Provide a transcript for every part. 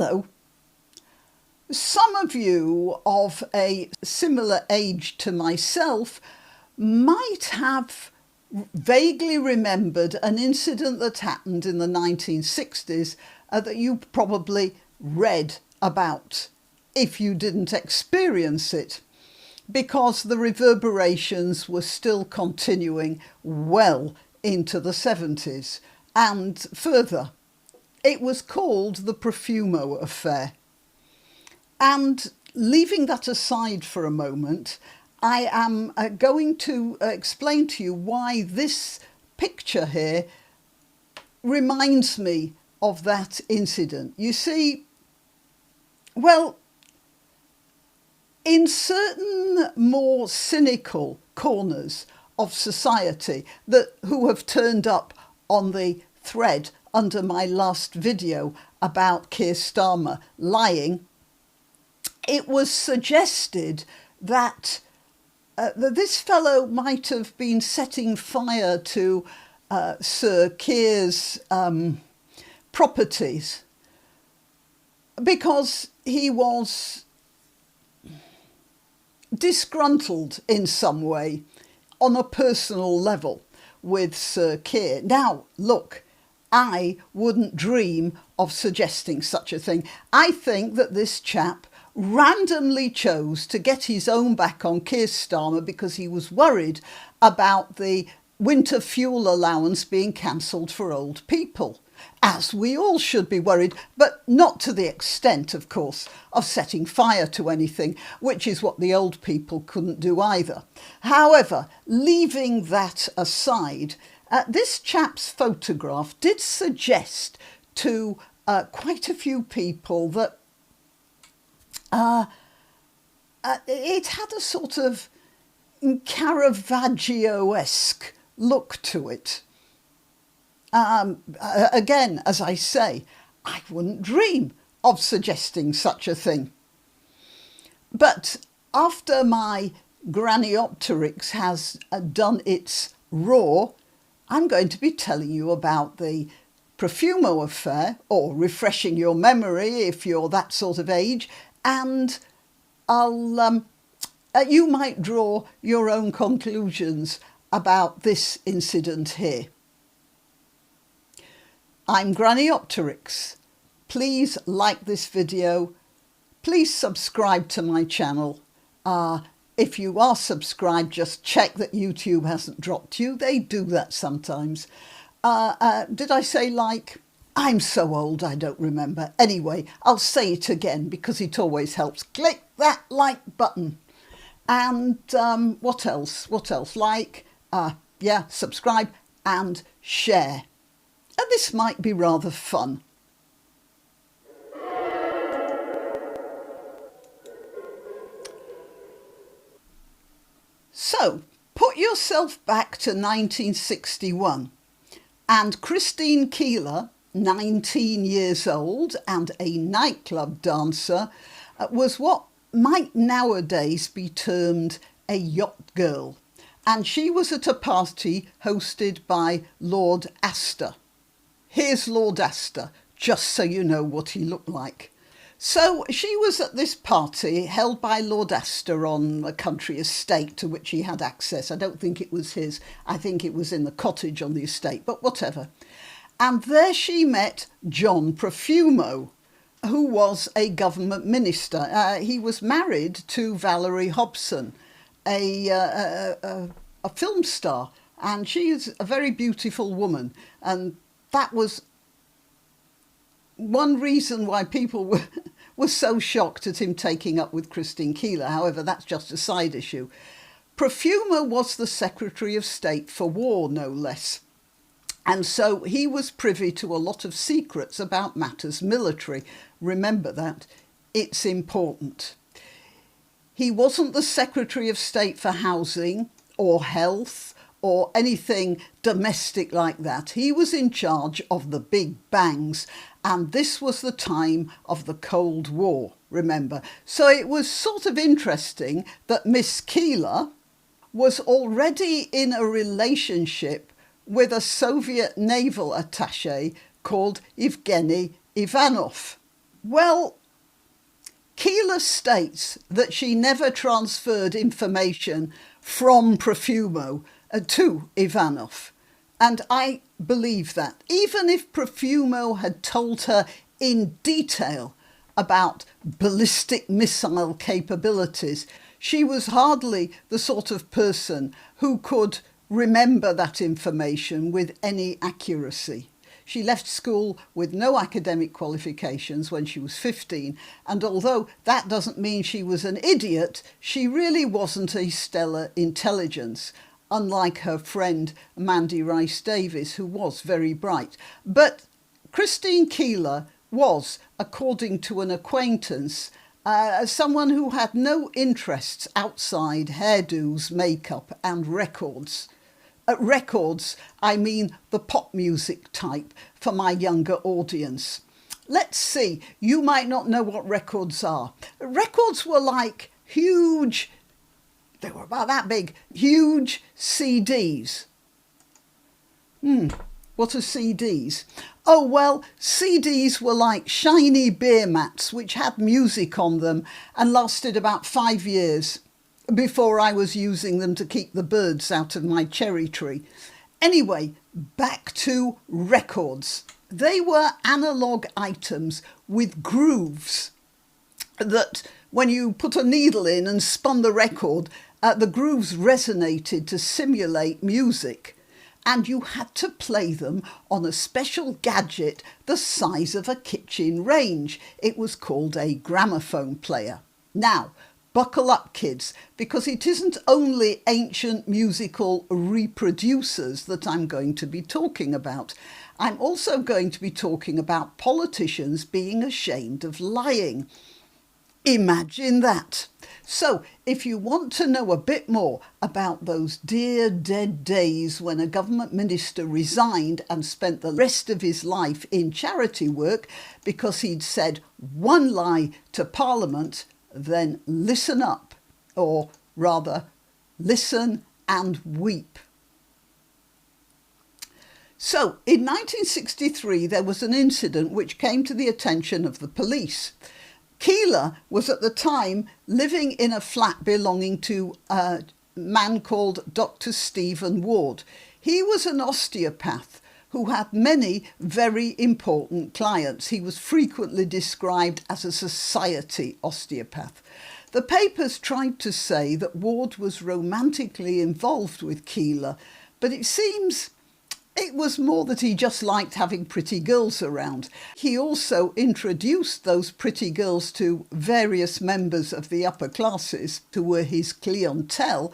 Hello. Some of you of a similar age to myself might have vaguely remembered an incident that happened in the 1960s that you probably read about if you didn't experience it, because the reverberations were still continuing well into the 70s and further. It was called the Profumo affair. And leaving that aside for a moment, I am going to explain to you why this picture here reminds me of that incident. You see, well, in certain more cynical corners of society who have turned up on the thread under my last video about Keir Starmer lying, it was suggested that this fellow might have been setting fire to Sir Keir's properties because he was disgruntled in some way on a personal level with Sir Keir. Now, look, I wouldn't dream of suggesting such a thing. I think that this chap randomly chose to get his own back on Keir Starmer because he was worried about the winter fuel allowance being cancelled for old people, as we all should be worried, but not to the extent, of course, of setting fire to anything, which is what the old people couldn't do either. However, leaving that aside, this chap's photograph did suggest to quite a few people that it had a sort of Caravaggio-esque look to it. Again, as I say, I wouldn't dream of suggesting such a thing. But after my granniopteryx has done its roar, I'm going to be telling you about the Profumo affair, or refreshing your memory if you're that sort of age, and you might draw your own conclusions about this incident here. I'm Granniopteryx. Please like this video. Please subscribe to my channel. If you are subscribed, just check that YouTube hasn't dropped you. They do that sometimes. Did I say like? I'm so old I don't remember. Anyway, I'll say it again because it always helps. Click that like button. And what else? Like, subscribe and share. And this might be rather fun. So, put yourself back to 1961 and Christine Keir, 19 years old and a nightclub dancer, was what might nowadays be termed a yacht girl. And she was at a party hosted by Lord Astor. Here's Lord Astor, just so you know what he looked like. So she was at this party held by Lord Astor on a country estate to which he had access. I don't think it was his. I think it was in the cottage on the estate, but whatever. And there she met John Profumo, who was a government minister. He was married to Valerie Hobson, a film star, and she is a very beautiful woman. And that was one reason why people were so shocked at him taking up with Christine Keir. However, that's just a side issue. Profumo was the Secretary of State for War, no less. And so he was privy to a lot of secrets about matters military. Remember that. It's important. He wasn't the Secretary of State for Housing or Health or anything domestic like that. He was in charge of the big bangs, and this was the time of the Cold War, remember. So it was sort of interesting that Miss Keir was already in a relationship with a Soviet naval attaché called Evgeny Ivanov. Well, Keir states that she never transferred information from Profumo to Ivanov. And I believe that. Even if Profumo had told her in detail about ballistic missile capabilities, she was hardly the sort of person who could remember that information with any accuracy. She left school with no academic qualifications when she was 15, and although that doesn't mean she was an idiot, she really wasn't a stellar intelligence, unlike her friend Mandy Rice Davies, who was very bright. But Christine Keir was, according to an acquaintance, someone who had no interests outside hairdos, makeup and records. Records, I mean the pop music type for my younger audience. Let's see, you might not know what records are. Records were like huge, they were about that big, huge CDs. What are CDs? Oh, well, CDs were like shiny beer mats which had music on them and lasted about 5 years before I was using them to keep the birds out of my cherry tree. Anyway, back to records. They were analogue items with grooves that when you put a needle in and spun the record, the grooves resonated to simulate music. And you had to play them on a special gadget the size of a kitchen range. It was called a gramophone player. Now, buckle up, kids, because it isn't only ancient musical reproducers that I'm going to be talking about. I'm also going to be talking about politicians being ashamed of lying. Imagine that. So, if you want to know a bit more about those dear dead days when a government minister resigned and spent the rest of his life in charity work because he'd said one lie to Parliament, then listen up, or rather, listen and weep. So, in 1963, there was an incident which came to the attention of the police. Keir was at the time living in a flat belonging to a man called Dr. Stephen Ward. He was an osteopath who had many very important clients. He was frequently described as a society osteopath. The papers tried to say that Ward was romantically involved with Keir, but it seems it was more that he just liked having pretty girls around. He also introduced those pretty girls to various members of the upper classes who were his clientele,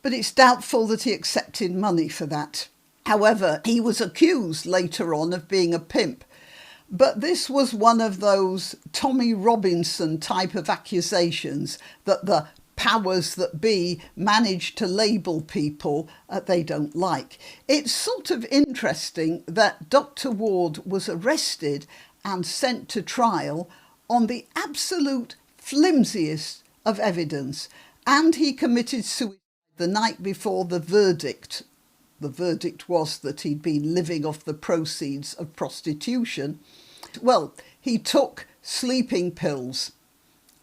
but it's doubtful that he accepted money for that. However, he was accused later on of being a pimp. But this was one of those Tommy Robinson type of accusations that the powers that be manage to label people they don't like. It's sort of interesting that Dr. Ward was arrested and sent to trial on the absolute flimsiest of evidence, and he committed suicide the night before the verdict. The verdict was that he'd been living off the proceeds of prostitution. Well, he took sleeping pills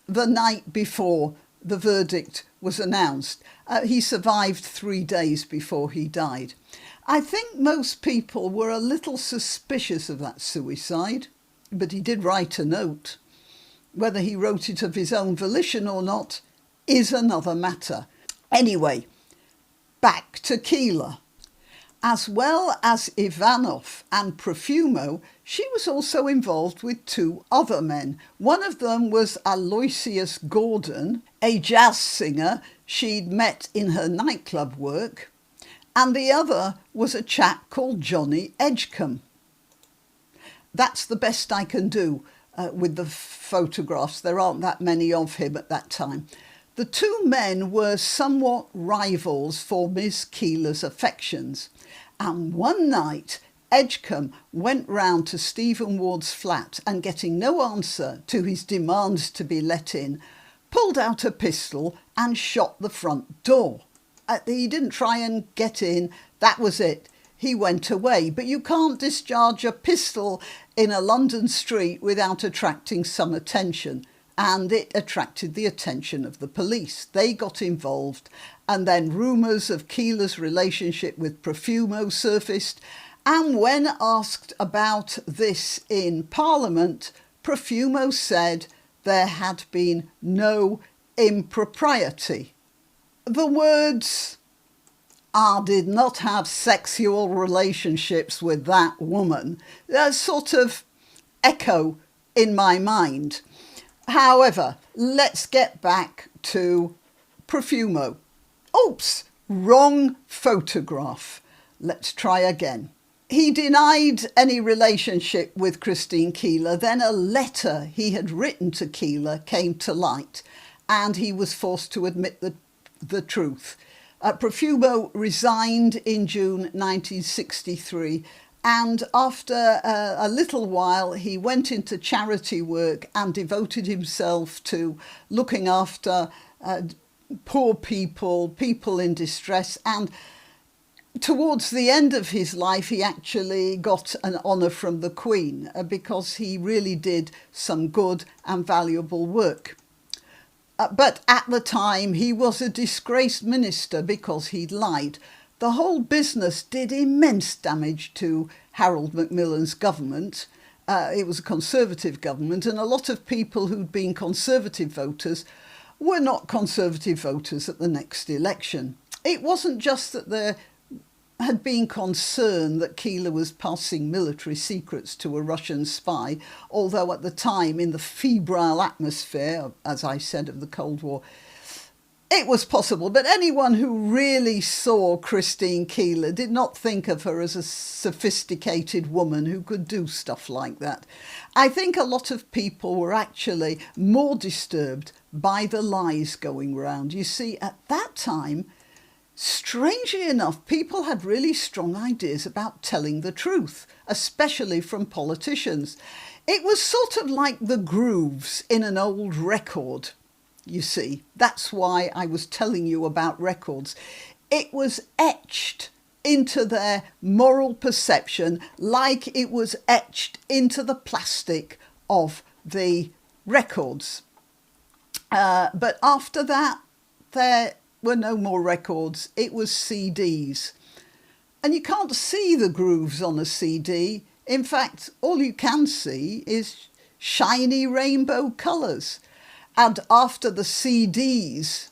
the night before the verdict was announced. He survived 3 days before he died. I think most people were a little suspicious of that suicide, but he did write a note. Whether he wrote it of his own volition or not is another matter. Anyway, back to Keir. As well as Ivanov and Profumo, she was also involved with 2 other men. One of them was Aloysius Gordon, a jazz singer she'd met in her nightclub work, and the other was a chap called Johnny Edgecombe. That's the best I can do with the photographs. There aren't that many of him at that time. The 2 men were somewhat rivals for Miss Keir's affections, and one night Edgecombe went round to Stephen Ward's flat and, getting no answer to his demands to be let in, pulled out a pistol and shot the front door. He didn't try and get in, that was it. he went away. But you can't discharge a pistol in a London street without attracting some attention. And it attracted the attention of the police. They got involved, and then rumours of Keir's relationship with Profumo surfaced. And when asked about this in Parliament, Profumo said there had been no impropriety. The words, "I did not have sexual relationships with that woman," sort of echo in my mind. However, let's get back to Profumo. Oops, wrong photograph. Let's try again. He denied any relationship with Christine Keir. Then a letter he had written to Keir came to light, and he was forced to admit the truth. Profumo resigned in June 1963, and after a little while he went into charity work and devoted himself to looking after poor people, people in distress. And towards the end of his life, he actually got an honour from the Queen because he really did some good and valuable work. But at the time, he was a disgraced minister because he'd lied. The whole business did immense damage to Harold Macmillan's government. It was a Conservative government, and a lot of people who'd been Conservative voters were not Conservative voters at the next election. It wasn't just that there had been concern that Keir was passing military secrets to a Russian spy, although at the time, in the febrile atmosphere, as I said, of the Cold War, it was possible. But anyone who really saw Christine Keir did not think of her as a sophisticated woman who could do stuff like that. I think a lot of people were actually more disturbed by the lies going round. You see, at that time, strangely enough, people had really strong ideas about telling the truth, especially from politicians. It was sort of like the grooves in an old record, you see. That's why I was telling you about records. It was etched into their moral perception like it was etched into the plastic of the records. But after that, there were no more records. It was CDs. And you can't see the grooves on a CD. In fact, all you can see is shiny rainbow colours. And after the CDs,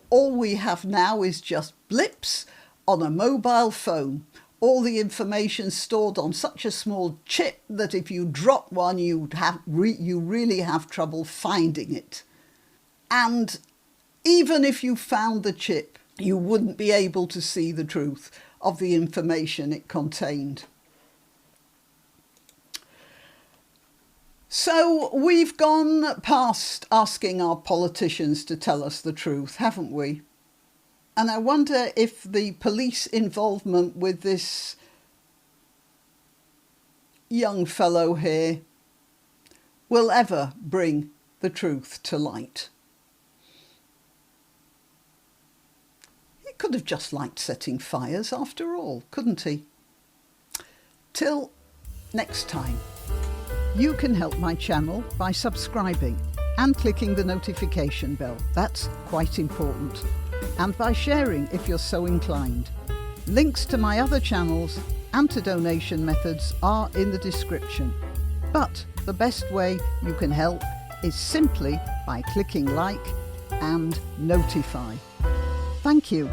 all we have now is just blips on a mobile phone. All the information stored on such a small chip that if you drop one, you really have trouble finding it. And even if you found the chip, you wouldn't be able to see the truth of the information it contained. So we've gone past asking our politicians to tell us the truth, haven't we? And I wonder if the police involvement with this young fellow here will ever bring the truth to light. He could have just liked setting fires after all, couldn't he? Till next time. You can help my channel by subscribing and clicking the notification bell. That's quite important. And by sharing if you're so inclined. Links to my other channels and to donation methods are in the description. But the best way you can help is simply by clicking like and notify. Thank you.